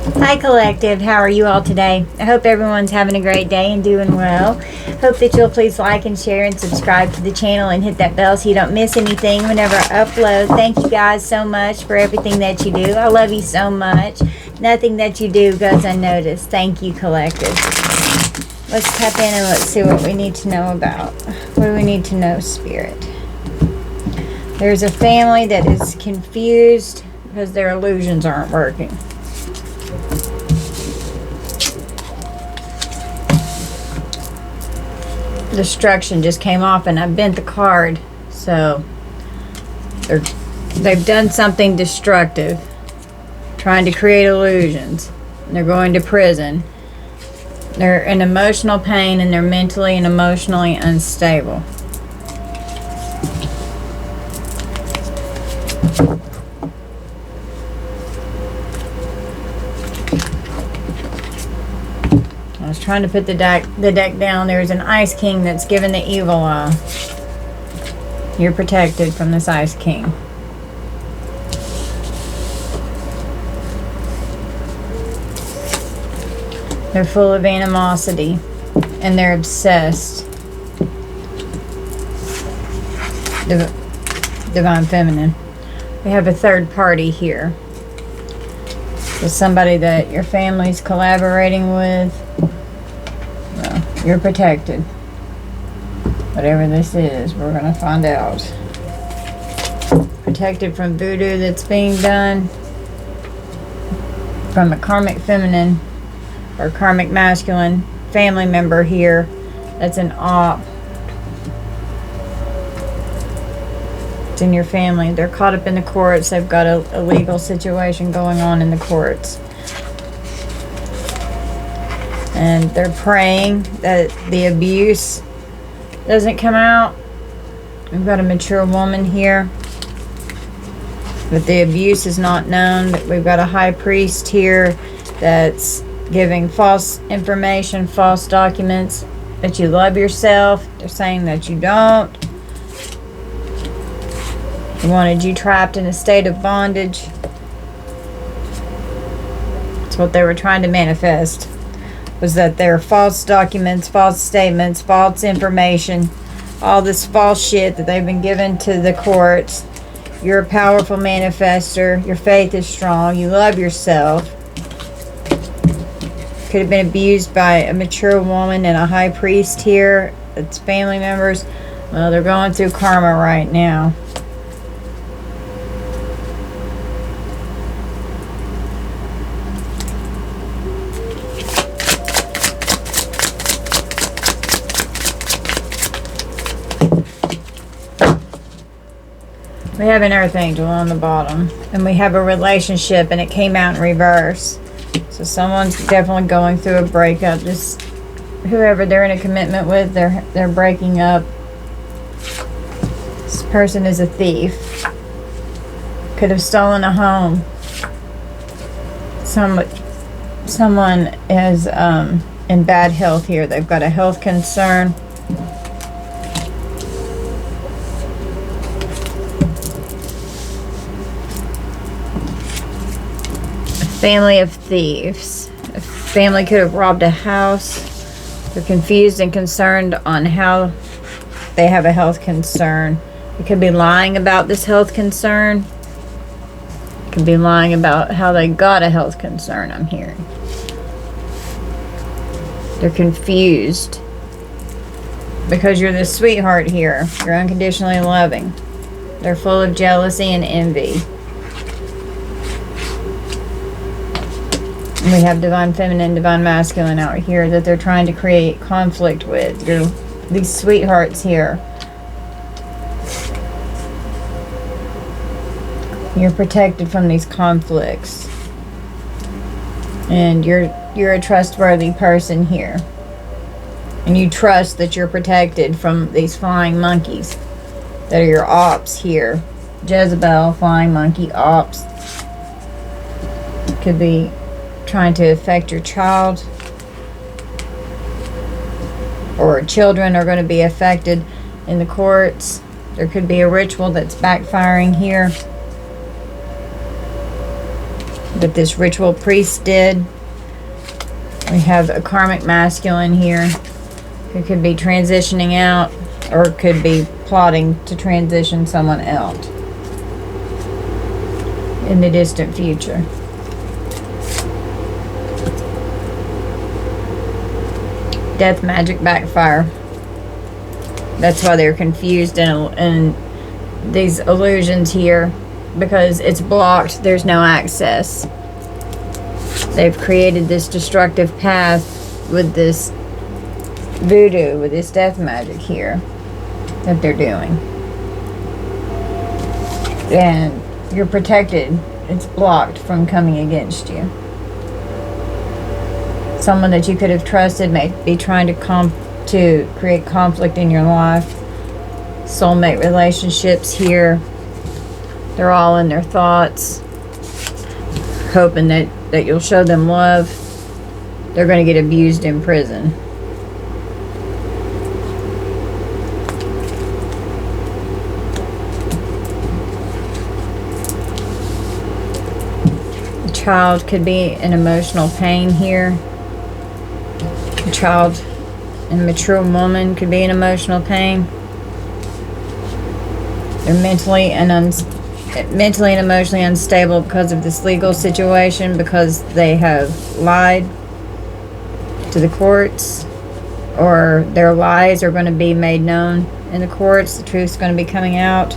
Hi Collective, how are you all today? I hope everyone's having a great day and doing well. Hope that you'll please like and share and subscribe to the channel and hit that bell so you don't miss anything whenever I upload. Thank you guys so much for everything that you do. I love you so much. Nothing that you do goes unnoticed. Thank you, Collective. Let's tap in and let's see what we need to know about. What do we need to know, Spirit? There's a family that is confused because their illusions aren't working. Destruction just came off and I bent the card, so they've done something destructive, trying to create illusions. They're going to prison. They're in emotional pain and they're mentally and emotionally unstable. I was trying to put the deck down. There's an Ice King that's given the evil eye. You're protected from this Ice King. They're full of animosity and they're obsessed. Divine Feminine. We have a third party here. It's somebody that your family's collaborating with. Well, you're protected. Whatever this is, we're going to find out. Protected from voodoo that's being done. From a Karmic Feminine or Karmic Masculine family member here. That's an op. It's in your family. They're caught up in the courts. They've got a legal situation going on in the courts. And they're praying that the abuse doesn't come out. We've got a mature woman here. But the abuse is not known. We've got a high priest here that's giving false information, false documents, that you love yourself. They're saying that you don't. They wanted you trapped in a state of bondage. That's what they were trying to manifest. Was that there are false documents, false statements, false information, all this false shit that they've been given to the courts. You're a powerful manifester. Your faith is strong. You love yourself. Could have been abused by a mature woman and a high priest here. It's family members. Well, they're going through karma right now. We have an Earth Angel on the bottom. And we have a relationship and it came out in reverse. So someone's definitely going through a breakup. Just whoever they're in a commitment with, they're breaking up. This person is a thief. Could have stolen a home. Someone is in bad health here. They've got a health concern. Family of thieves. A family could have robbed a house. They're confused and concerned on how they have a health concern. They could be lying about this health concern. Could be lying about how they got a health concern, I'm hearing. They're confused. Because you're the sweetheart here. You're unconditionally loving. They're full of jealousy and envy. We have Divine Feminine, Divine Masculine out here that they're trying to create conflict with. These sweethearts here. You're protected from these conflicts. And you're a trustworthy person here. And you trust that you're protected from these flying monkeys that are your ops here. Jezebel, flying monkey, ops. Could be trying to affect your child, or children are going to be affected in the courts. There could be a ritual that's backfiring here. that this ritual priest did. We have a karmic masculine here who could be transitioning out or could be plotting to transition someone out in the distant future. Death magic backfire. That's why they're confused in these illusions here, because it's blocked. There's no access. They've created this destructive path with this voodoo, with this death magic here that they're doing. And you're protected. It's blocked from coming against you. Someone that you could have trusted may be trying to create conflict in your life. Soulmate relationships here. They're all in their thoughts, hoping that you'll show them love. They're going to get abused in prison. A child could be in emotional pain here. A child and mature woman could be in emotional pain. They're mentally and emotionally unstable because of this legal situation, because they have lied to the courts, or their lies are going to be made known in the courts. The truth's going to be coming out.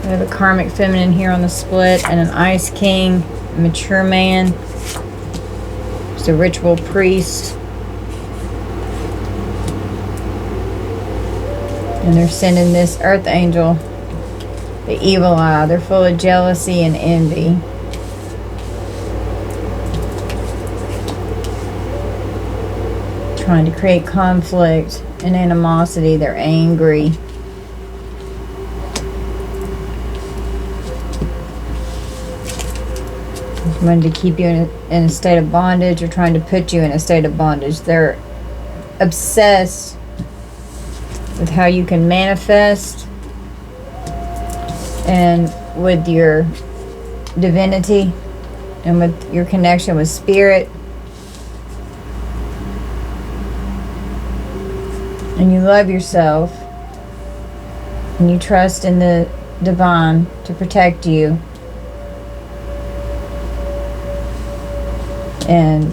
We have a karmic feminine here on the split, and an ice king, a mature man. It's a ritual priest. And they're sending this earth angel, the evil eye. They're full of jealousy and envy. Trying to create conflict and animosity. They're angry. Wanting to keep you in a state of bondage, or trying to put you in a state of bondage. They're obsessed with how you can manifest and with your divinity and with your connection with spirit. And you love yourself and you trust in the divine to protect you. And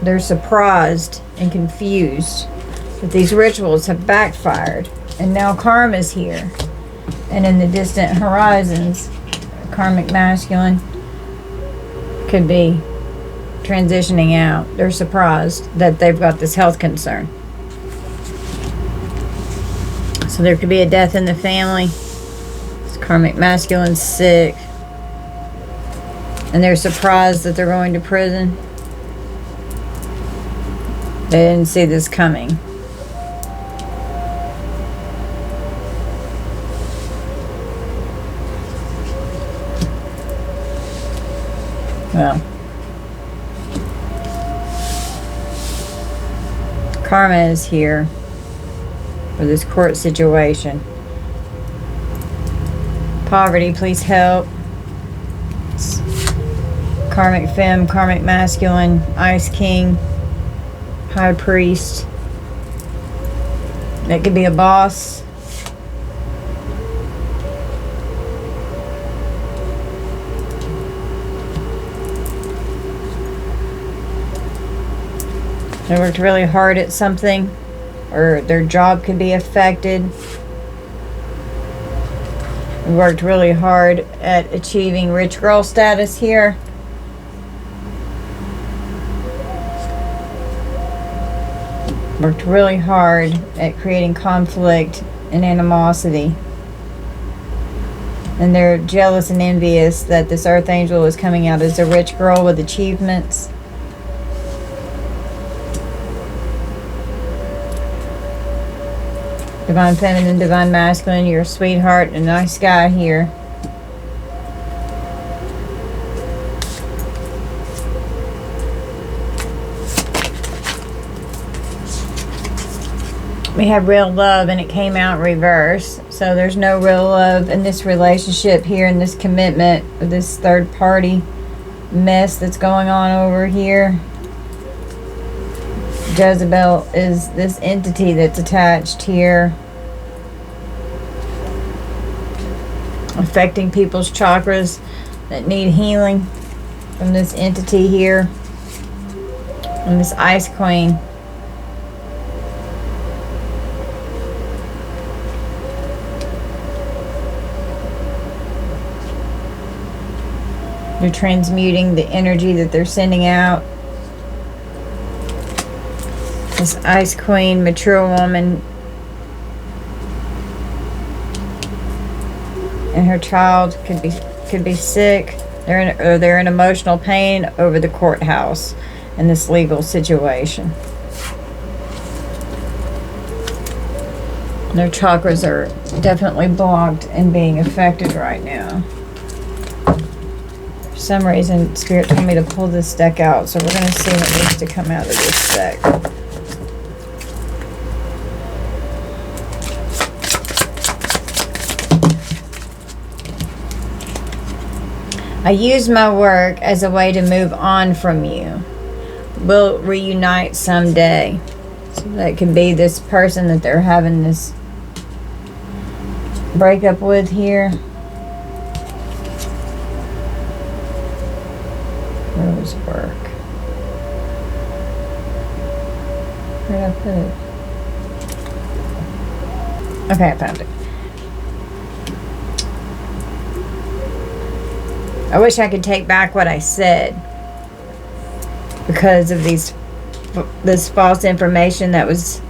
they're surprised and confused that these rituals have backfired, and now karma's here. And in the distant horizons, a karmic masculine could be transitioning out. They're surprised that they've got this health concern. So there could be a death in the family. This karmic masculine's sick, and they're surprised that they're going to prison. They didn't see this coming. Well, karma is here for this court situation. Poverty, please help. It's karmic femme, karmic masculine, ice king, high priest. That could be a boss. They worked really hard at something, or their job could be affected. They worked really hard at achieving rich girl status here. Worked really hard at creating conflict and animosity. And they're jealous and envious that this earth angel is coming out as a rich girl with achievements. Divine feminine, divine masculine, you're a sweetheart and a nice guy here. We have real love, and it came out reverse. So there's no real love in this relationship here, in this commitment with this third party. mess that's going on over here. Jezebel is this entity that's attached here, affecting people's chakras that need healing from this entity here. And this Ice Queen. They're transmuting the energy that they're sending out. This Ice Queen, mature woman, and her child could be sick. They're in emotional pain over the courthouse in this legal situation. Their chakras are definitely blocked and being affected right now. For some reason, Spirit told me to pull this deck out, so we're going to see what needs to come out of this deck. I use my work as a way to move on from you. We'll reunite someday. So that could be this person that they're having this breakup with here. Rose work. Where did I put it? Okay, I found it. I wish I could take back what I said because of this false information that was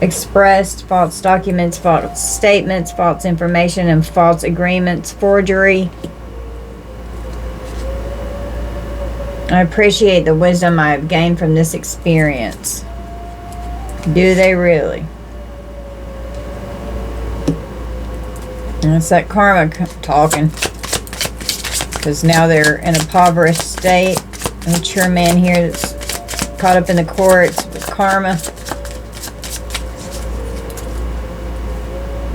expressed, false documents, false statements, false information, and false agreements, forgery. I appreciate the wisdom I have gained from this experience. Do they really? And it's that karma talking. Because now they're in a impoverished state. A mature man here that's caught up in the courts with karma.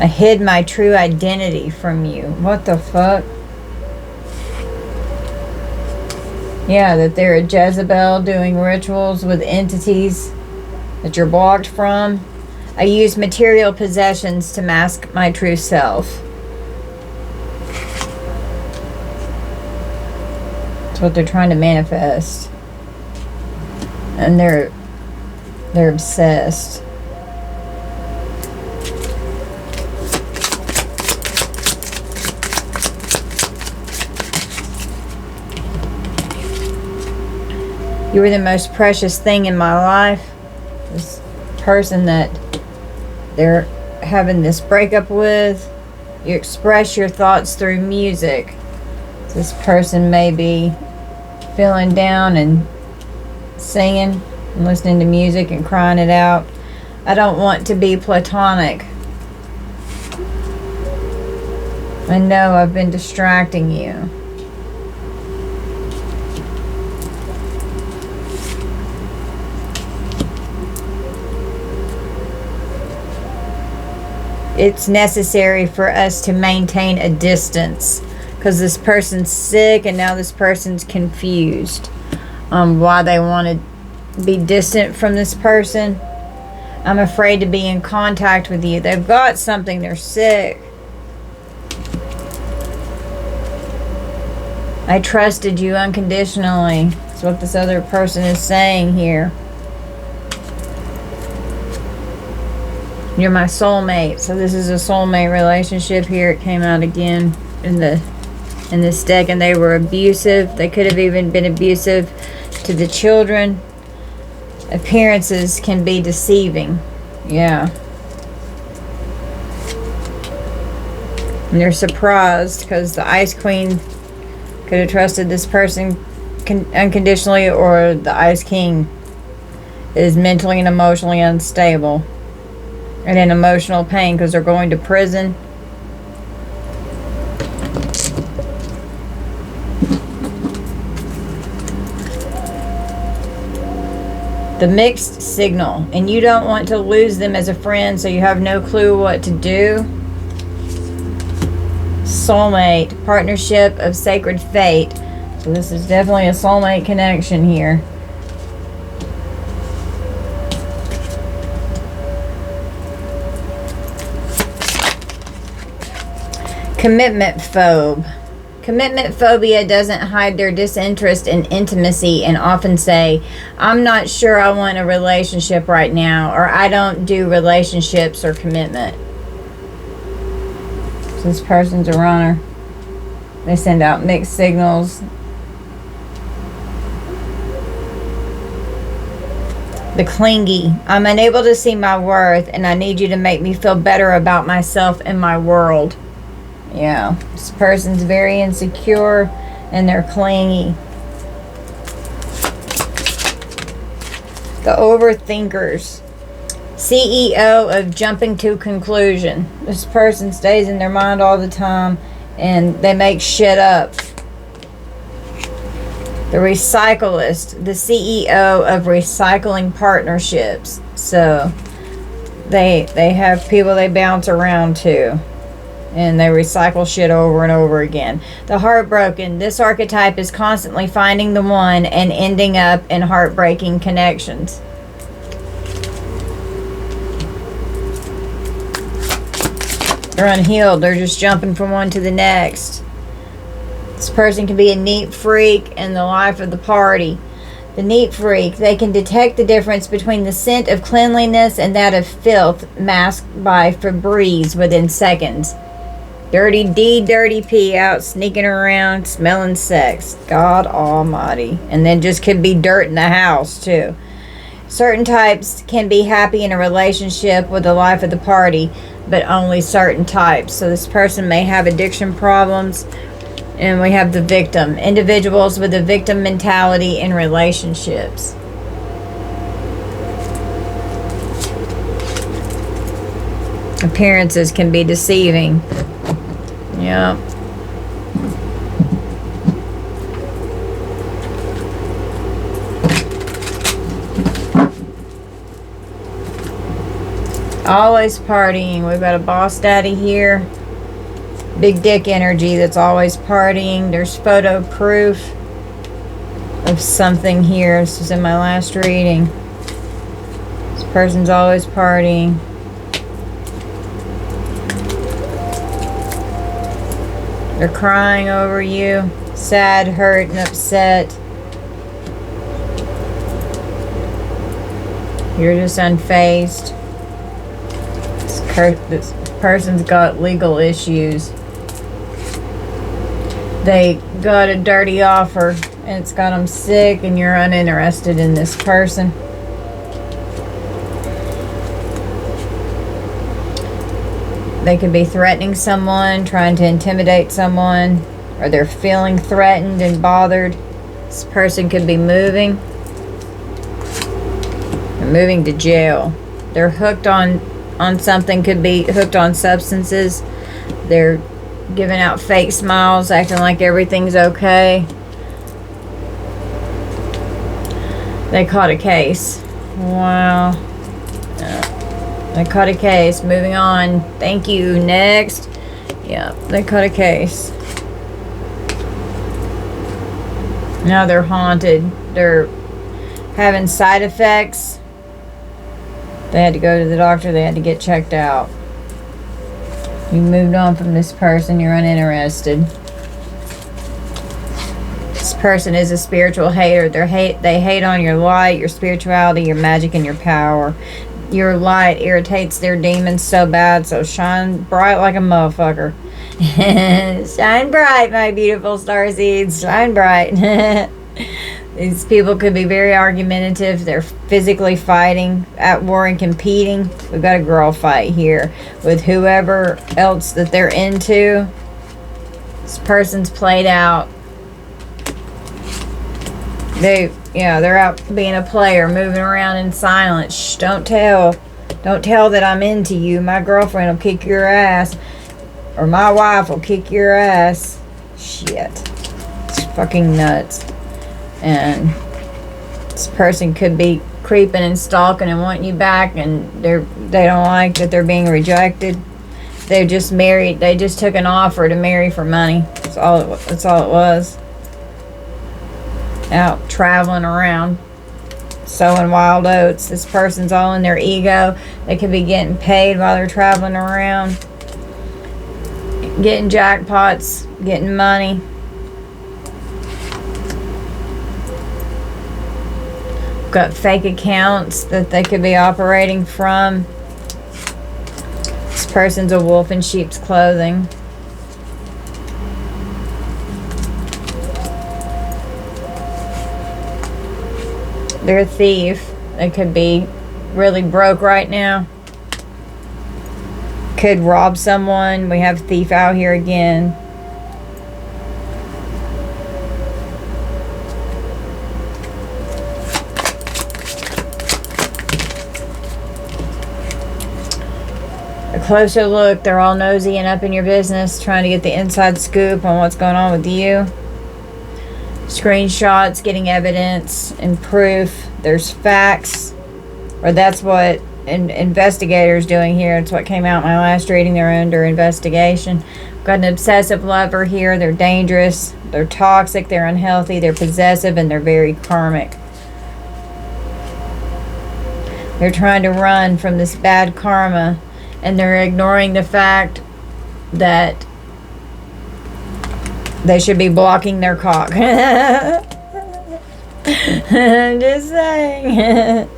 I hid my true identity from you. What the fuck? Yeah, that they're a Jezebel doing rituals with entities that you're blocked from. I use material possessions to mask my true self. That's what they're trying to manifest. And they're obsessed. You were the most precious thing in my life. This person that they're having this breakup with, you express your thoughts through music. This person may be feeling down and singing and listening to music and crying it out. I don't want to be platonic. I know I've been distracting you. It's necessary for us to maintain a distance because this person's sick and now this person's confused on why they want to be distant from this person. I'm afraid to be in contact with you. They've got something. They're sick. I trusted you unconditionally. That's what this other person is saying here. You're my soulmate. So this is a soulmate relationship here. It came out again in this deck, and they were abusive. They could have even been abusive to the children. Appearances can be deceiving. Yeah. And they're surprised because the Ice Queen could have trusted this person unconditionally, or the Ice King is mentally and emotionally unstable and in emotional pain because they're going to prison. The mixed signal, and you don't want to lose them as a friend, so you have no clue what to do. Soulmate, partnership of sacred fate. So this is definitely a soulmate connection here. Commitment phobe. Commitment phobia doesn't hide their disinterest in intimacy and often say, I'm not sure I want a relationship right now, or I don't do relationships or commitment. So this person's a runner. They send out mixed signals. The clingy. I'm unable to see my worth and I need you to make me feel better about myself and my world. Yeah, this person's very insecure and they're clingy. The overthinkers. CEO of jumping to conclusion. This person stays in their mind all the time and they make shit up. The recyclist. The CEO of recycling partnerships. So they have people they bounce around to. And they recycle shit over and over again. The heartbroken. This archetype is constantly finding the one and ending up in heartbreaking connections. They're unhealed. They're just jumping from one to the next. This person can be a neat freak in the life of the party. The neat freak. They can detect the difference between the scent of cleanliness and that of filth masked by Febreze within seconds. Dirty D, dirty P out sneaking around smelling sex. God almighty. And then just could be dirt in the house too. Certain types can be happy in a relationship with the life of the party, but only certain types. So this person may have addiction problems. And we have the victim. Individuals with a victim mentality in relationships. Appearances can be deceiving. Yeah. Always partying. We've got a boss daddy here. Big dick energy that's always partying. There's photo proof of something here. This was in my last reading. This person's always partying. They're crying over you. Sad, hurt, and upset. You're just unfazed. This person's got legal issues. They got a dirty offer and it's got them sick and you're uninterested in this person. They could be threatening someone, trying to intimidate someone, or they're feeling threatened and bothered. This person could be moving. They're moving to jail. They're hooked on something, could be hooked on substances. They're giving out fake smiles, acting like everything's okay. They caught a case. Wow. They caught a case. Moving on. Thank you. Next. Yeah, they caught a case. Now they're haunted. They're having side effects. They had to go to the doctor. They had to get checked out. You moved on from this person. You're uninterested. This person is a spiritual hater. They hate on your light, your spirituality, your magic, and your power. Your light irritates their demons so bad, so shine bright like a motherfucker. Shine bright, my beautiful starseeds. Shine bright. These people could be very argumentative. They're physically fighting, at war and competing. We've got a girl fight here with whoever else that they're into. This person's played out. They're out being a player, moving around in silence. Shh, don't tell. Don't tell that I'm into you. My girlfriend will kick your ass. Or my wife will kick your ass. Shit. It's fucking nuts. And this person could be creeping and stalking and wanting you back, and they don't like that they're being rejected. They're just married. They just took an offer to marry for money. That's all it was. out traveling around, sowing wild oats. This person's all in their ego. They could be getting paid while they're traveling around, getting jackpots, getting money. Got fake accounts that they could be operating from. This person's a wolf in sheep's clothing. They're a thief. They could be really broke right now. Could rob someone. We have thief out here again. A closer look, they're all nosy and up in your business, trying to get the inside scoop on what's going on with you. Screenshots, getting evidence and proof. There's facts, or that's what an investigator's doing here. It's what came out in my last reading. They're under investigation. Got an obsessive lover here. They're dangerous, they're toxic, they're unhealthy, they're possessive, and they're very karmic. They're trying to run from this bad karma, and they're ignoring the fact that they should be blocking their cock. I'm just saying.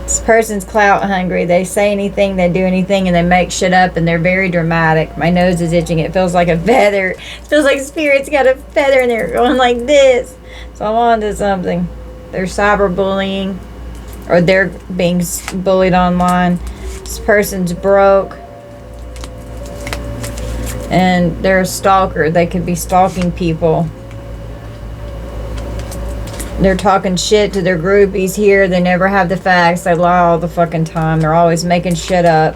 This person's clout hungry. They say anything, they do anything, and they make shit up, and they're very dramatic. My nose is itching. It feels like a feather. It feels like Spirit's got a feather and they're going like this. So I'm on to something. They're cyberbullying, or they're being bullied online. This person's broke, and they're a stalker. They could be stalking people. They're talking shit to their groupies here. They never have the facts. They lie all the fucking time. They're always making shit up.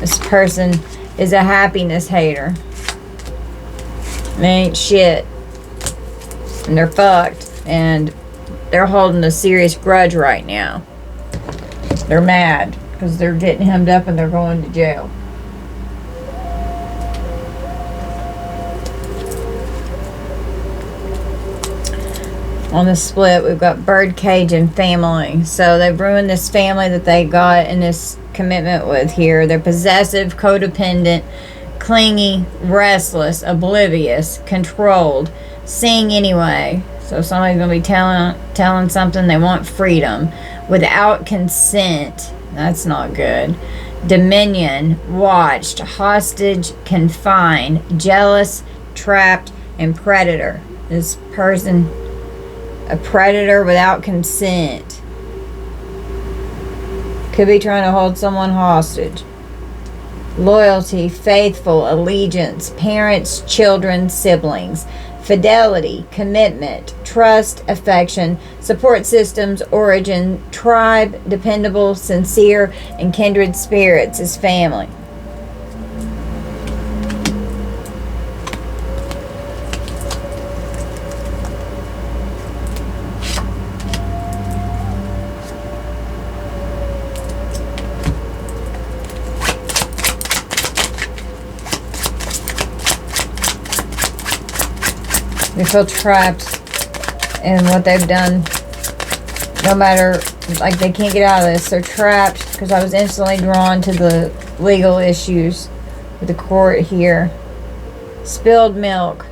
This person is a happiness hater. They ain't shit. And they're fucked. And they're holding a serious grudge right now. They're mad because they're getting hemmed up and they're going to jail. On the split, we've got birdcage and family. So they've ruined this family that they got in this commitment with here. They're possessive, codependent, clingy, restless, oblivious, controlled, seeing anyway. So somebody's going to be telling something. They want freedom without consent. That's not good. Dominion, watched, hostage, confined, jealous, trapped, and predator. This person, a predator without consent. Could be trying to hold someone hostage. Loyalty, faithful, allegiance, parents, children, siblings. Fidelity, commitment, trust, affection, support systems, origin, tribe, dependable, sincere, and kindred spirits is family. They feel trapped in what they've done. No matter, like, they can't get out of this. They're trapped because I was instantly drawn to the legal issues with the court here. Spilled milk.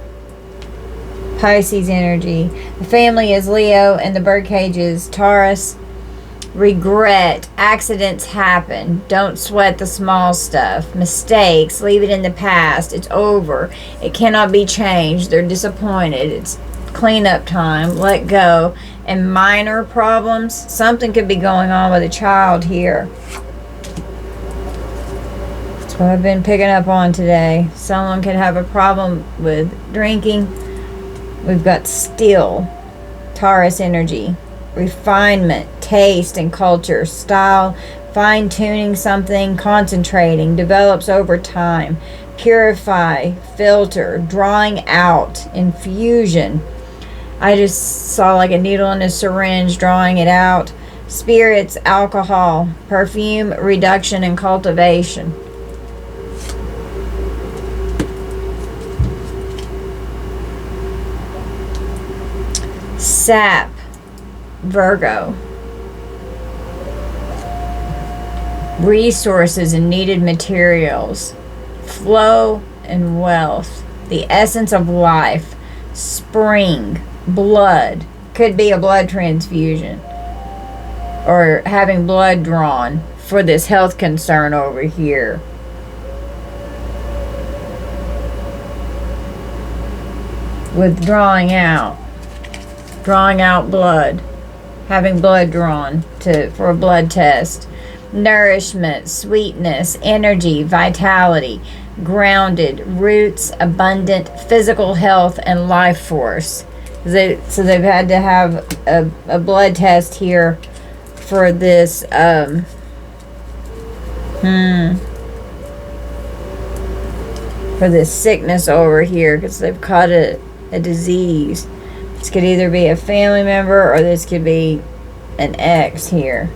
Pisces energy. The family is Leo and the birdcage is Taurus. Regret. Accidents happen. Don't sweat the small stuff. Mistakes. Leave it in the past. It's over. It cannot be changed. They're disappointed. It's cleanup time. Let go. And minor problems. Something could be going on with a child here. That's what I've been picking up on today. Someone could have a problem with drinking. We've got still. Taurus energy. Refinement, taste and culture, style, fine-tuning something, concentrating, develops over time, purify, filter, drawing out, infusion. I just saw like a needle in a syringe, drawing it out. Spirits, alcohol, perfume, reduction and cultivation. sap, Virgo. Resources and needed materials, flow and wealth, the essence of life, spring, blood. Could be a blood transfusion or having blood drawn for this health concern over here. With drawing out blood, having blood drawn for a blood test. Nourishment, sweetness, energy, vitality, grounded, roots, abundant, physical health, and life force. So they've had to have a blood test here for this for this sickness over here, because they've caught a disease. This could either be a family member or this could be an ex here.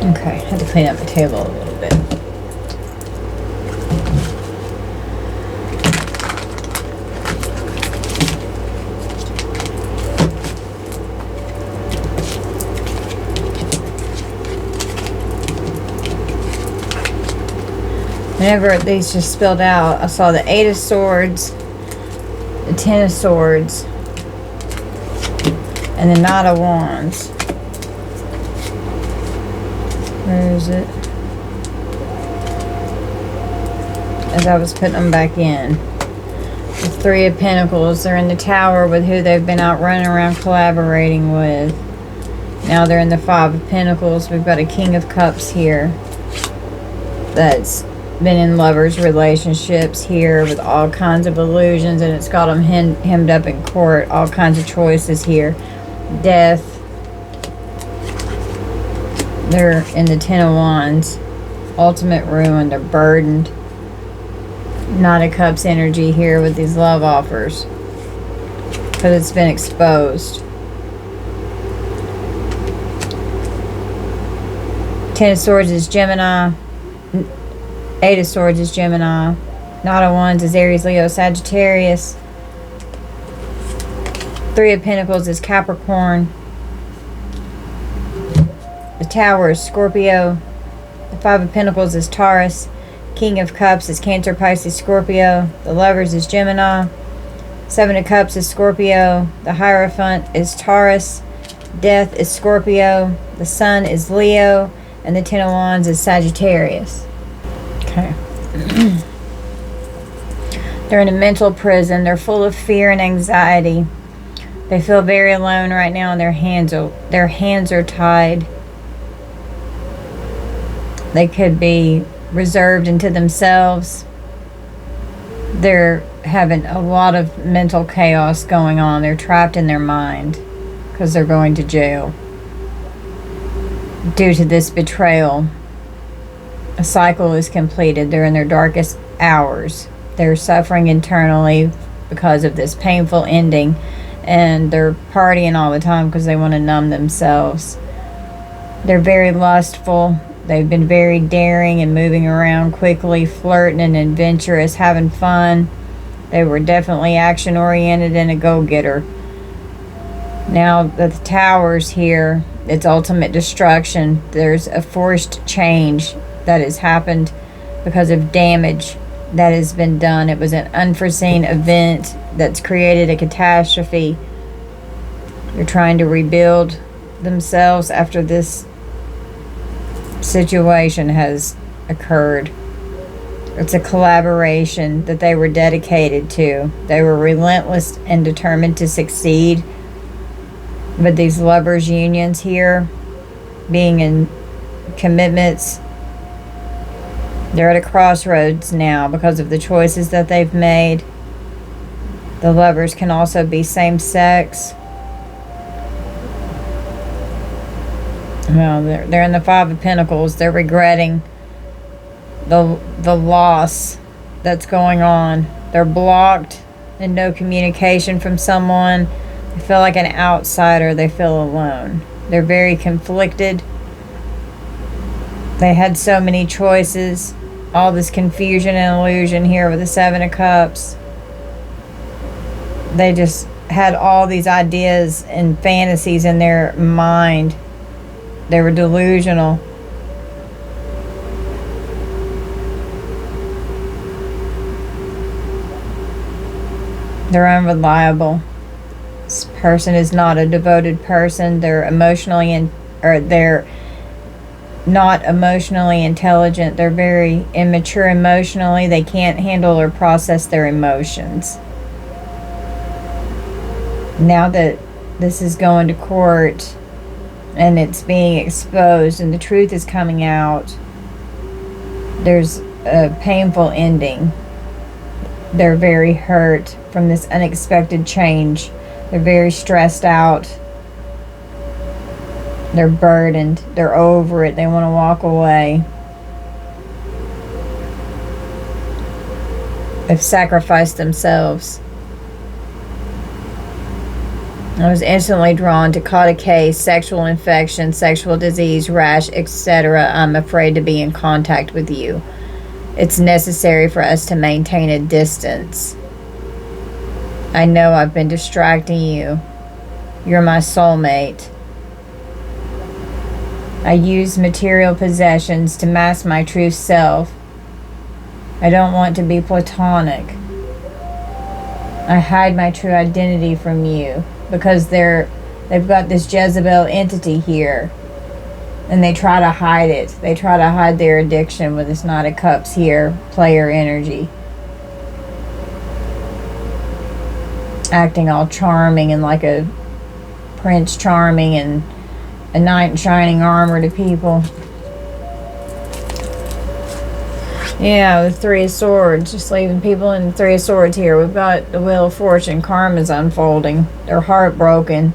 Okay, I had to clean up the table a little bit. Whenever these just spilled out, I saw the 8 of Swords, the 10 of Swords, and the Knight of Wands. Where is it? As I was putting them back in. The 3 of Pentacles, they're in the Tower with who they've been out running around collaborating with. Now they're in the 5 of Pentacles. We've got a King of Cups here that's been in lovers relationships here with all kinds of illusions, and it's got them hemmed up in court. All kinds of choices here. Death. They're in the 10 of Wands. Ultimate ruin. They're burdened. Knight of Cups energy here with these love offers, because it's been exposed. 10 of Swords is Gemini. 8 of Swords is Gemini. Knight of Wands is Aries, Leo, Sagittarius. 3 of Pentacles is Capricorn. The Tower is Scorpio. The 5 of Pentacles is Taurus. King of Cups is Cancer, Pisces, Scorpio. The Lovers is Gemini. 7 of Cups is Scorpio. The Hierophant is Taurus. Death is Scorpio. The Sun is Leo. And the 10 of Wands is Sagittarius. Okay. They're in a mental prison. They're full of fear and anxiety. They feel very alone right now, and their hands are tied. They could be reserved into themselves. They're having a lot of mental chaos going on. They're trapped in their mind because they're going to jail due to this betrayal. A cycle is completed. They're in their darkest hours. They're suffering internally because of this painful ending, and they're partying all the time because they want to numb themselves. They're very lustful. They've been very daring and moving around quickly, flirting and adventurous, having fun. They were definitely action-oriented and a go-getter. Now that the Tower's here, it's ultimate destruction. There's a forced change that has happened because of damage that has been done. It was an unforeseen event that's created a catastrophe. They're trying to rebuild themselves after this situation has occurred. It's a collaboration that they were dedicated to. They were relentless and determined to succeed. But these lovers' unions here, being in commitments, they're at a crossroads now because of the choices that they've made. The lovers can also be same-sex. Well, they're in the 5 of Pentacles. They're regretting the loss that's going on. They're blocked and no communication from someone. They feel like an outsider. They feel alone. They're very conflicted. They had so many choices. All this confusion and illusion here with the Seven of Cups. They just had all these ideas and fantasies in their mind. They were delusional. They're unreliable. This person is not a devoted person. They're they're not emotionally intelligent. They're very immature emotionally. They can't handle or process their emotions. Now that this is going to court and it's being exposed and the truth is coming out, there's a painful ending. They're very hurt from this unexpected change. They're very stressed out. They're burdened. They're over it. They want to walk away. They've sacrificed themselves. I was instantly drawn to caught a case, sexual infection, sexual disease, rash, etc. I'm afraid to be in contact with you. It's necessary for us to maintain a distance. I know I've been distracting you. You're my soulmate. I use material possessions to mask my true self. I don't want to be platonic. I hide my true identity from you because they've got this Jezebel entity here. And they try to hide it. They try to hide their addiction with this Knight of Cups here. Player energy. Acting all charming and like a Prince Charming and a knight in shining armor to people. Yeah, the Three of Swords. Just leaving people in the Three of Swords here. We've got the Wheel of Fortune. Karma's unfolding. They're heartbroken.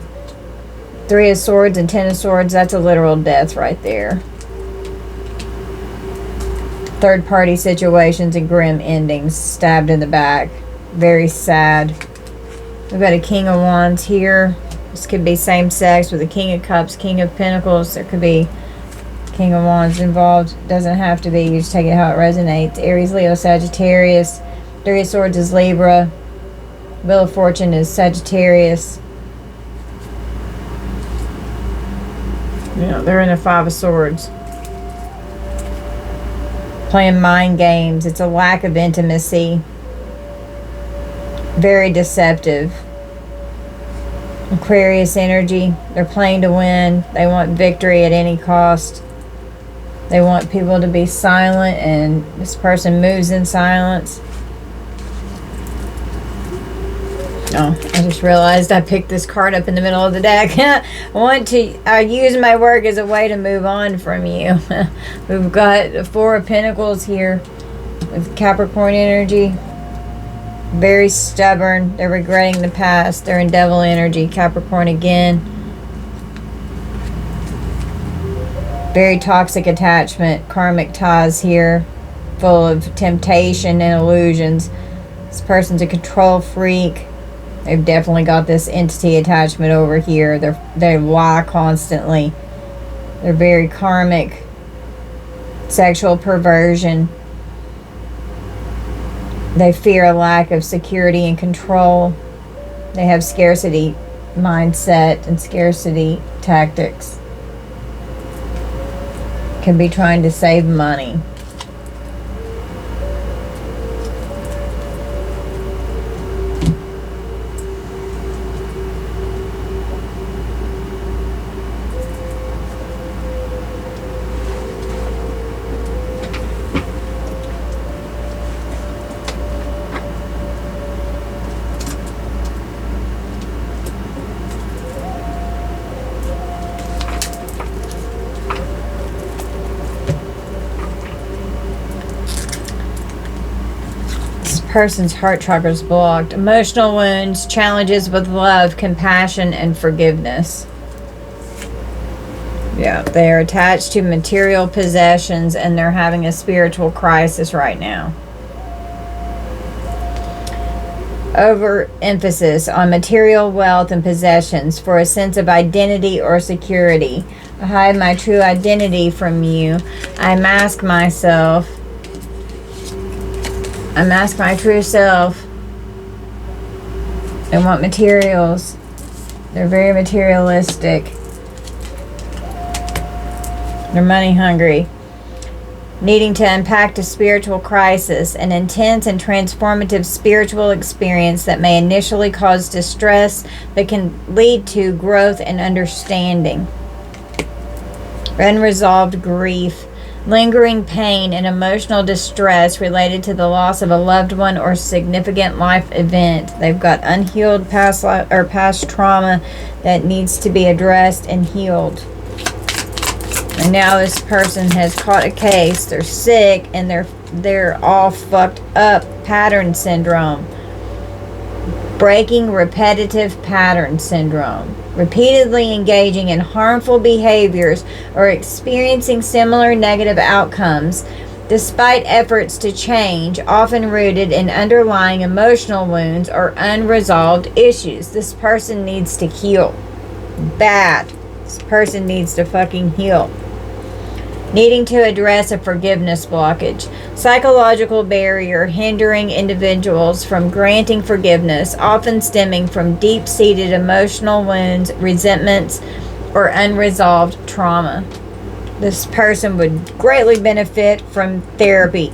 Three of Swords and Ten of Swords. That's a literal death right there. Third party situations and grim endings. Stabbed in the back. Very sad. We've got a King of Wands here. This could be same sex with a King of Cups, King of Pentacles. There could be King of Wands involved. Doesn't have to be. You just take it how it resonates. Aries, Leo, Sagittarius. Three of Swords is Libra. Wheel of Fortune is Sagittarius. Yeah, they're in the Five of Swords. Playing mind games. It's a lack of intimacy. Very deceptive. Aquarius energy. They're playing to win. They want victory at any cost. They want people to be silent, and this person moves in silence. Oh, I just realized I picked this card up in the middle of the deck. I use my work as a way to move on from you. We've got the Four of Pentacles here with Capricorn energy. Very stubborn. They're regretting the past. They're in devil energy. Capricorn again. Very toxic attachment. Karmic ties here. Full of temptation and illusions. This person's a control freak. They've definitely got this entity attachment over here. They lie constantly. They're very karmic. Sexual perversion. They fear a lack of security and control. They have scarcity mindset and scarcity tactics. Can be trying to save money. Person's heart chakra is blocked. Emotional wounds, challenges with love, compassion, and forgiveness. Yeah, they are attached to material possessions and they're having a spiritual crisis right now. overemphasis on material wealth and possessions for a sense of identity or security. I hide my true identity from you. I mask myself. I mask my true self. They want materials. They're very materialistic. They're money hungry. Needing to unpack a spiritual crisis, an intense and transformative spiritual experience that may initially cause distress but can lead to growth and understanding. Unresolved grief, lingering pain and emotional distress related to the loss of a loved one or significant life event. They've got unhealed past trauma that needs to be addressed and healed. And now this person has caught a case. They're sick and they're all fucked up. Pattern syndrome. Breaking repetitive pattern syndrome. Repeatedly engaging in harmful behaviors or experiencing similar negative outcomes despite efforts to change, often rooted in underlying emotional wounds or unresolved issues. This person needs to heal. Bad. This person needs to fucking heal. Needing to address a forgiveness blockage. Psychological barrier hindering individuals from granting forgiveness, often stemming from deep-seated emotional wounds, resentments, or unresolved trauma. This person would greatly benefit from therapy.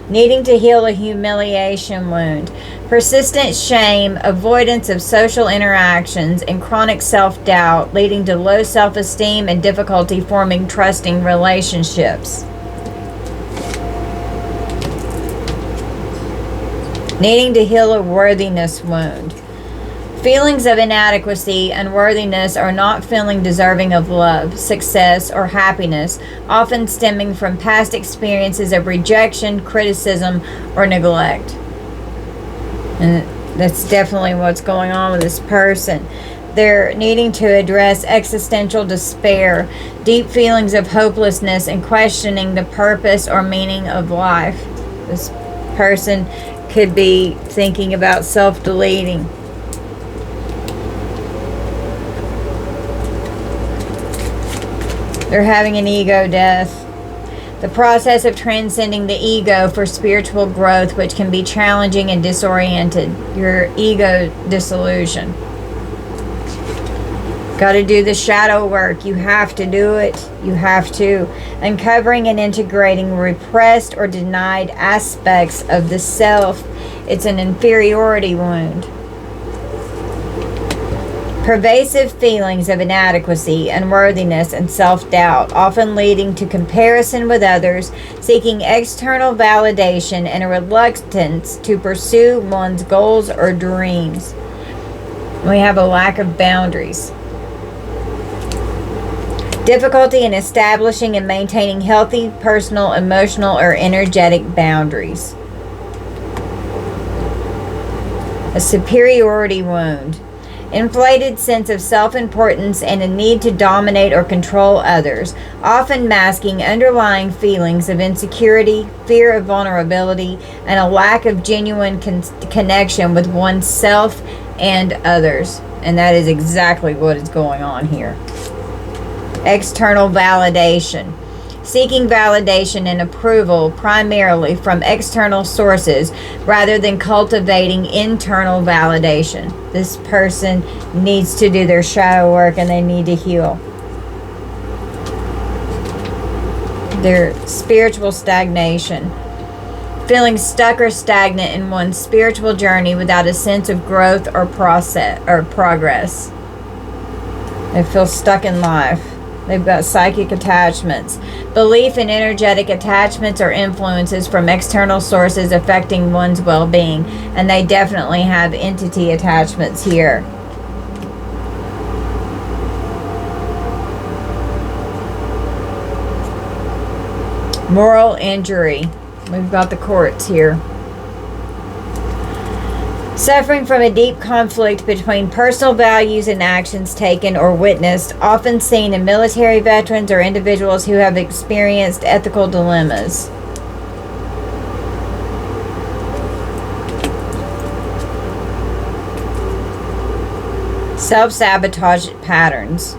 Needing to heal a humiliation wound. Persistent shame, avoidance of social interactions, and chronic self-doubt, leading to low self-esteem and difficulty forming trusting relationships. Needing to heal a worthiness wound. Feelings of inadequacy, unworthiness, or not feeling deserving of love, success, or happiness, often stemming from past experiences of rejection, criticism, or neglect. And that's definitely what's going on with this person. They're needing to address existential despair, deep feelings of hopelessness, and questioning the purpose or meaning of life. This person could be thinking about self-deleting. They're having an ego death. The process of transcending the ego for spiritual growth, which can be challenging and disoriented. Your ego dissolution. Got to do the shadow work. You have to do it. You have to. Uncovering and integrating repressed or denied aspects of the self. It's an inferiority wound. Pervasive feelings of inadequacy, unworthiness, and self-doubt, often leading to comparison with others, seeking external validation, and a reluctance to pursue one's goals or dreams. We have a lack of boundaries. Difficulty in establishing and maintaining healthy personal, emotional, or energetic boundaries. A superiority wound. Inflated sense of self-importance and a need to dominate or control others, often masking underlying feelings of insecurity, fear of vulnerability, and a lack of genuine connection with oneself and others. And that is exactly what is going on here. External validation. Seeking validation and approval primarily from external sources rather than cultivating internal validation. This person needs to do their shadow work and they need to heal. Their spiritual stagnation. Feeling stuck or stagnant in one's spiritual journey without a sense of growth or progress. They feel stuck in life. They've got psychic attachments. Belief in energetic attachments or influences from external sources affecting one's well-being. And they definitely have entity attachments here. Moral injury. We've got the courts here. Suffering from a deep conflict between personal values and actions taken or witnessed, often seen in military veterans or individuals who have experienced ethical dilemmas. self-sabotage patterns.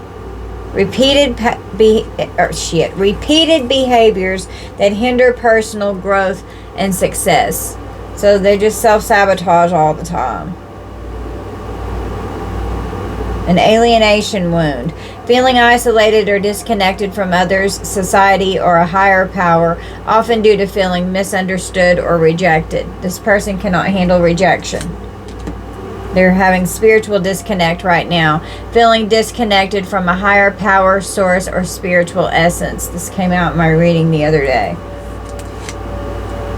Repeated behaviors that hinder personal growth and success. So they just self-sabotage all the time. An alienation wound. Feeling isolated or disconnected from others, society, or a higher power, often due to feeling misunderstood or rejected. This person cannot handle rejection. They're having spiritual disconnect right now. Feeling disconnected from a higher power, source, or spiritual essence. This came out in my reading the other day.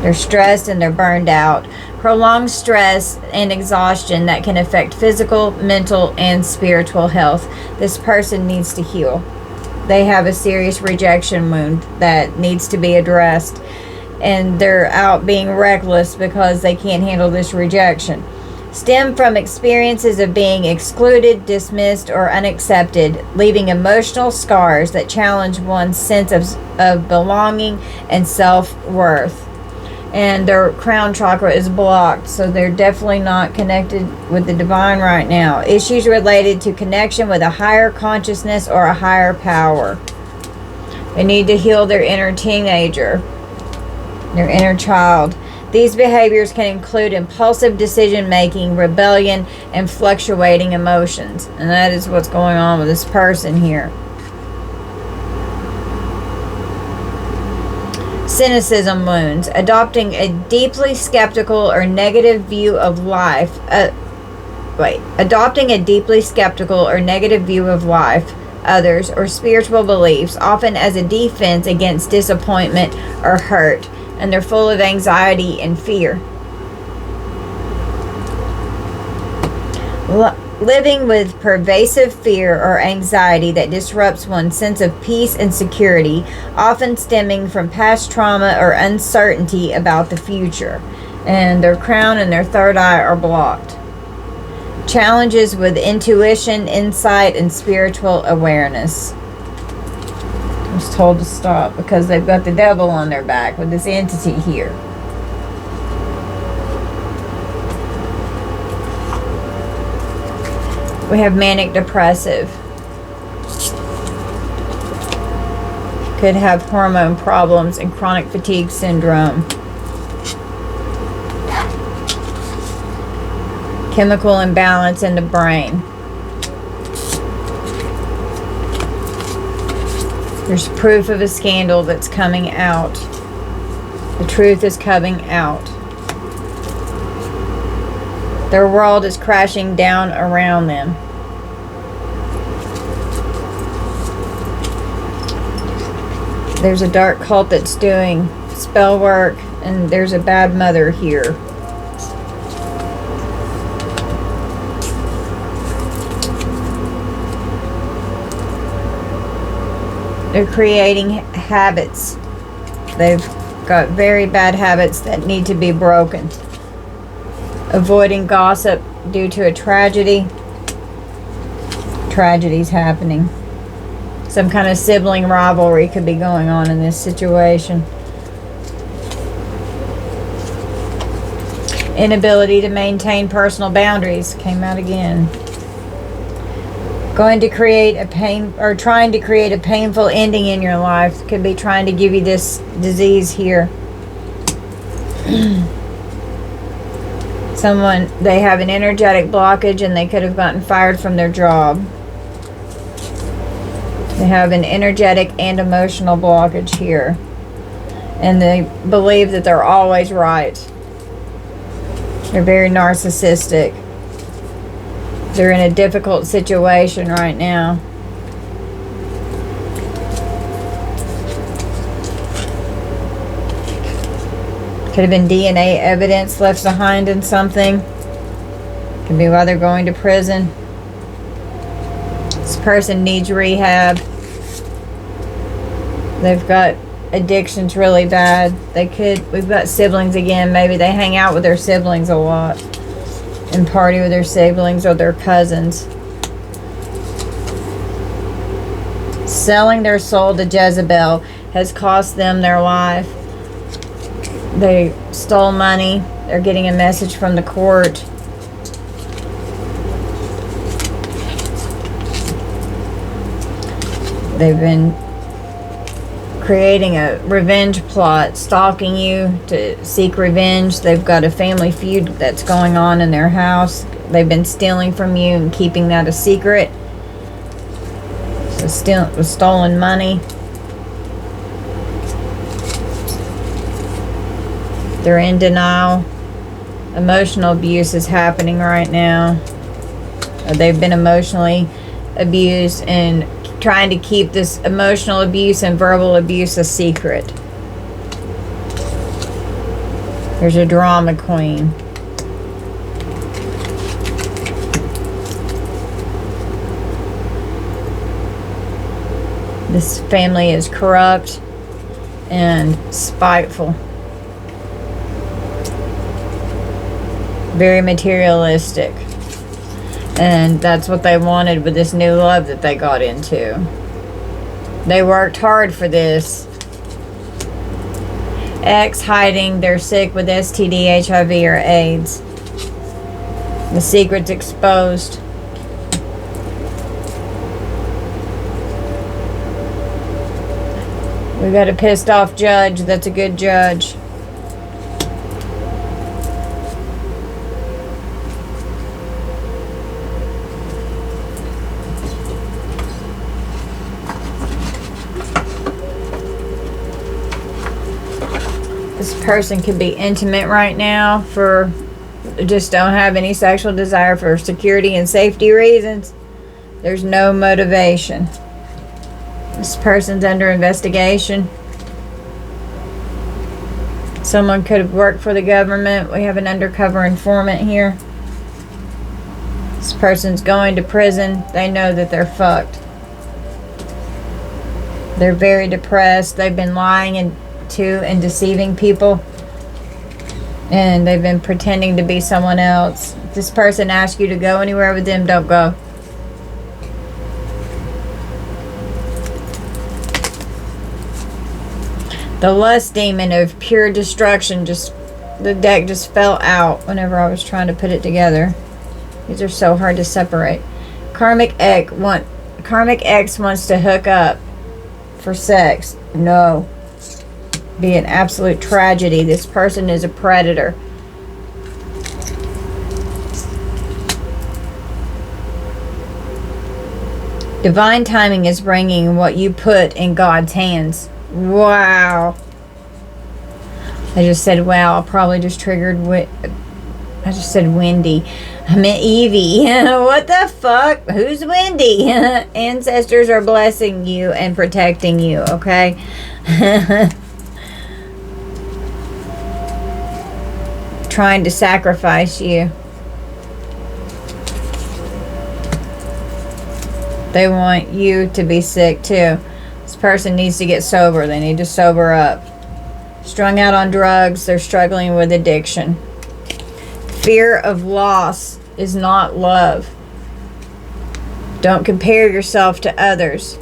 They're stressed and they're burned out. Prolonged stress and exhaustion that can affect physical, mental, and spiritual health. This person needs to heal. They have a serious rejection wound that needs to be addressed. And they're out being reckless because they can't handle this rejection. Stem from experiences of being excluded, dismissed, or unaccepted, leaving emotional scars that challenge one's sense of belonging and self-worth. And their crown chakra is blocked, so they're definitely not connected with the divine right now. Issues related to connection with a higher consciousness or a higher power. They need to heal their inner teenager, their inner child. These behaviors can include impulsive decision-making, rebellion, and fluctuating emotions. And that is what's going on with this person here. Cynicism wounds. Adopting a deeply skeptical or negative view of life. Adopting a deeply skeptical or negative view of life, others, or spiritual beliefs, often as a defense against disappointment or hurt. And they're full of anxiety and fear. Living with pervasive fear or anxiety that disrupts one's sense of peace and security, often stemming from past trauma or uncertainty about the future. And their crown and their third eye are blocked. Challenges with intuition, insight, and spiritual awareness. I was told to stop because they've got the devil on their back with this entity here. We have manic depressive. Could have hormone problems and chronic fatigue syndrome. Chemical imbalance in the brain. There's proof of a scandal that's coming out. The truth is coming out. Their world is crashing down around them. There's a dark cult that's doing spell work, and there's a bad mother here. They're creating habits. They've got very bad habits that need to be broken. Avoiding gossip due to a tragedy. Tragedy's happening. Some kind of sibling rivalry could be going on in this situation. Inability to maintain personal boundaries came out again. Going to create a trying to create a painful ending in your life. Could be trying to give you this disease here. They have an energetic blockage and they could have gotten fired from their job. They have an energetic and emotional blockage here. And they believe that they're always right. They're very narcissistic. They're in a difficult situation right now. Could have been DNA evidence left behind in something. Could be why they're going to prison. This person needs rehab. They've got addictions really bad. We've got siblings again. Maybe they hang out with their siblings a lot and party with their siblings or their cousins. Selling their soul to Jezebel has cost them their life. They stole money. They're getting a message from the court. They've been creating a revenge plot, stalking you to seek revenge. They've got a family feud that's going on in their house. They've been stealing from you and keeping that a secret. So with stolen money. They're in denial. Emotional abuse is happening right now. They've been emotionally abused and trying to keep this emotional abuse and verbal abuse a secret. There's a drama queen. This family is corrupt and spiteful. Very materialistic. And that's what they wanted with this new love that they got into. They worked hard for this. Ex hiding they're sick with STD, HIV, or AIDS. The secret's exposed. We got a pissed off judge that's a good judge. This person could be intimate right now for just don't have any sexual desire for security and safety reasons. There's no motivation. This person's under investigation. Someone could have worked for the government. We have an undercover informant here. This person's going to prison. They know that they're fucked. They're very depressed. They've been lying and deceiving people, and they've been pretending to be someone else. If this person asks you to go anywhere with them, don't go. The lust demon of pure destruction, the deck just fell out whenever I was trying to put it together. These are so hard to separate. Karmic X wants to hook up for sex. No. Be an absolute tragedy. This person is a predator. Divine timing is bringing what you put in God's hands. Wow. I just said wow. I probably just triggered I just said Wendy. I meant Evie. What the fuck? Who's Wendy? Ancestors are blessing you and protecting you, okay? Trying to sacrifice you. They want you to be sick too. This person needs to get sober. They need to sober up. Strung out on drugs. They're struggling with addiction. Fear of loss is not love. Don't compare yourself to others.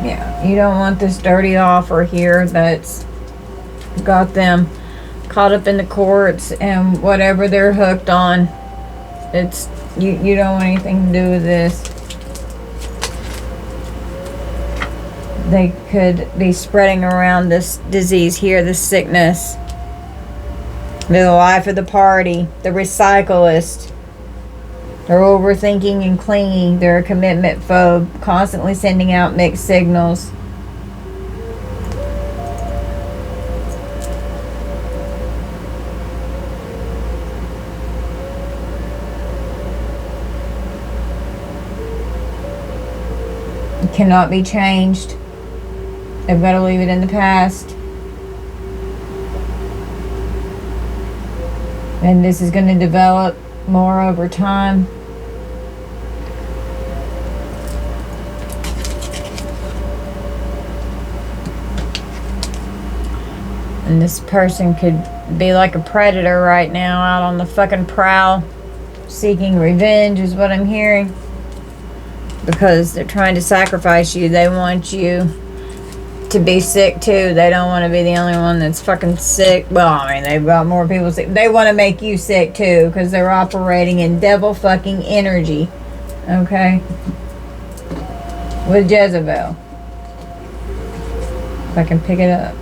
Yeah, you don't want this dirty offer here that's got them caught up in the courts and whatever they're hooked on. It's you don't want anything to do with this. They could be spreading around this disease here, this sickness. They're the life of the party, the recyclist. They're overthinking and clingy. They're a commitment phobe, constantly sending out mixed signals. It cannot be changed. They've got to leave it in the past. And this is going to develop more over time. And this person could be like a predator right now, out on the fucking prowl, seeking revenge is what I'm hearing. Because they're trying to sacrifice you. They want you to be sick too. They don't want to be the only one that's fucking sick. Well, I mean, they've got more people sick. They want to make you sick too, because they're operating in devil fucking energy. Okay? With Jezebel. If I can pick it up.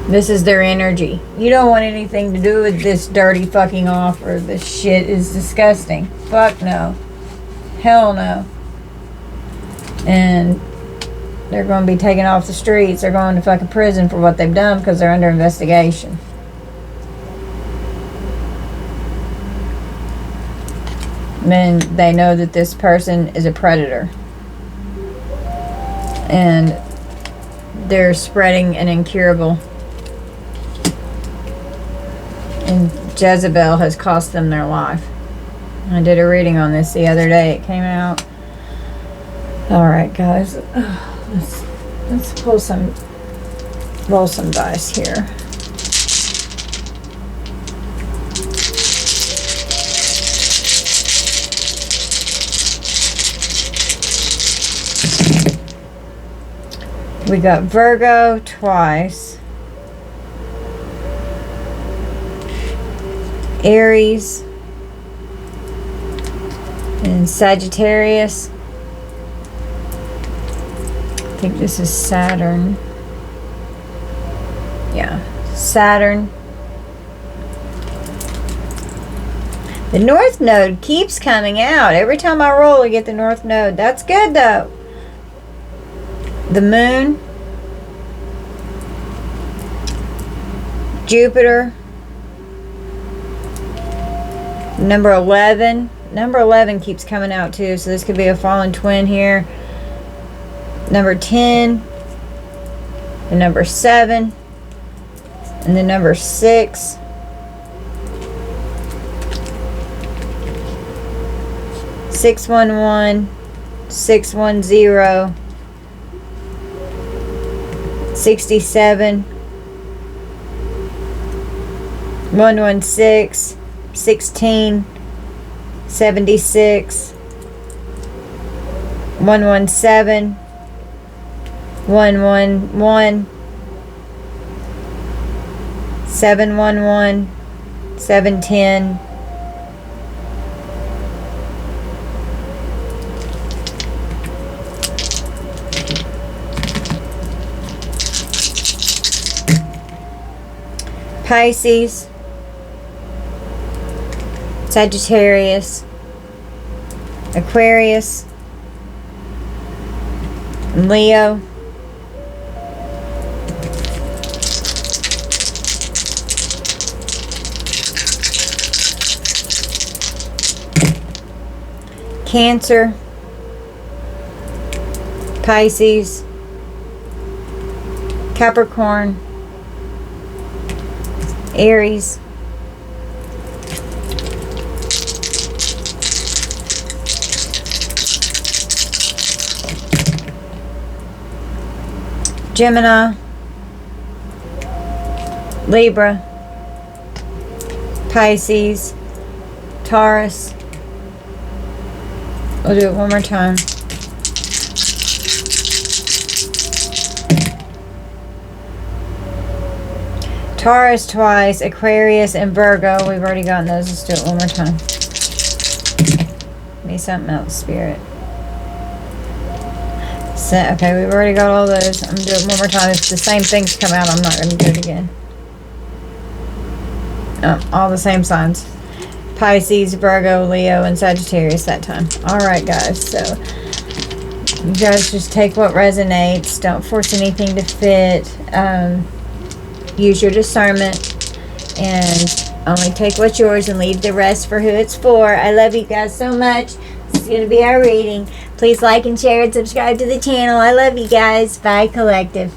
This is their energy. You don't want anything to do with this dirty fucking offer. This shit is disgusting. Fuck no. Hell no. And they're going to be taken off the streets. They're going to fucking prison for what they've done because they're under investigation. And they know that this person is a predator. And they're spreading an incurable. And Jezebel has cost them their life. I did a reading on this the other day. It came out. Alright, guys. Let's roll some dice here. We got Virgo twice. Aries. And Sagittarius. I think this is Saturn. Yeah, Saturn. The North Node keeps coming out. Every time I roll, I get the North Node. That's good, though. The Moon. Jupiter. Number 11. Number 11 keeps coming out, too. So this could be a fallen twin here. Number 10. The number 7. And the number 6. Six 1 610 67 116 16 76 117 111 711 710 Pisces, Sagittarius, Aquarius, and Leo. Cancer, Pisces, Capricorn, Aries, Gemini, Libra, Pisces, Taurus. We'll do it one more time. Taurus twice, Aquarius, and Virgo. We've already gotten those. Let's do it one more time. Need something else, Spirit. So, okay, we've already got all those. I'm going to do it one more time. If the same things come out, I'm not going to do it again. All the same signs. Pisces, Virgo, Leo, and Sagittarius that time. Alright, guys. So, you guys just take what resonates. Don't force anything to fit. Use your discernment and only take what's yours and leave the rest for who it's for. I love you guys so much. This is going to be our reading. Please like and share and subscribe to the channel. I love you guys. Bye, Collective.